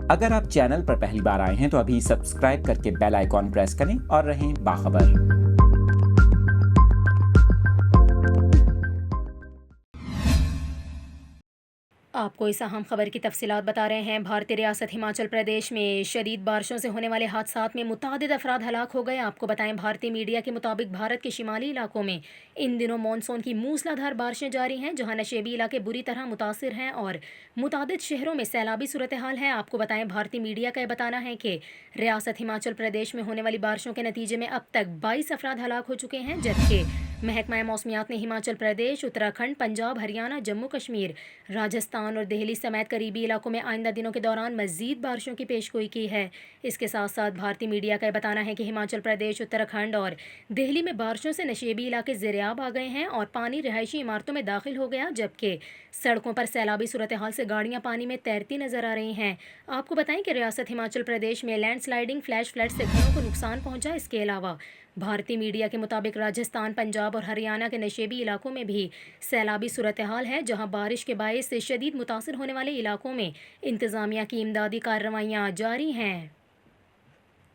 اگر آپ چینل پر پہلی بار آئے ہیں تو ابھی سبسکرائب کر کے بیل آئیکن پریس کریں اور رہیں باخبر۔ آپ کو اس اہم خبر کی تفصیلات بتا رہے ہیں۔ بھارتی ریاست ہماچل پردیش میں شدید بارشوں سے ہونے والے حادثات میں متعدد افراد ہلاک ہو گئے۔ آپ کو بتائیں، بھارتی میڈیا کے مطابق بھارت کے شمالی علاقوں میں ان دنوں مانسون کی موسلا دھار بارشیں جاری ہیں، جہاں نشیبی علاقے بری طرح متاثر ہیں اور متعدد شہروں میں سیلابی صورتحال ہے۔ آپ کو بتائیں، بھارتی میڈیا کا یہ بتانا ہے کہ ریاست ہماچل پردیش میں ہونے والی بارشوں کے نتیجے میں اب تک 22 افراد ہلاک ہو چکے ہیں، جبکہ محکمہ موسمیات نے ہماچل پردیش، اتراکھنڈ، پنجاب، ہریانہ، جموں کشمیر، راجستھان اور دہلی سمیت قریبی علاقوں میں آئندہ دنوں کے دوران مزید بارشوں کی پیشگوئی کی ہے۔ اس کے ساتھ ساتھ بھارتی میڈیا کا یہ بتانا ہے کہ ہماچل پردیش، اتراکھنڈ اور دہلی میں بارشوں سے نشیبی علاقے زیرآب آ گئے ہیں اور پانی رہائشی عمارتوں میں داخل ہو گیا، جبکہ سڑکوں پر سیلابی صورتحال سے گاڑیاں پانی میں تیرتی نظر آ رہی ہیں۔ آپ کو بتائیں کہ ریاست ہماچل پردیش میں لینڈ سلائڈنگ، فلیش فلڈ سے گھروں کو نقصان پہنچا۔ اس کے علاوہ بھارتی میڈیا کے مطابق راجستھان، پنجاب اور ہریانہ کے نشیبی علاقوں میں بھی سیلابی صورتحال ہے، جہاں بارش کے باعث شدید متاثر ہونے والے علاقوں میں انتظامیہ کی امدادی کارروائیاں جاری ہیں۔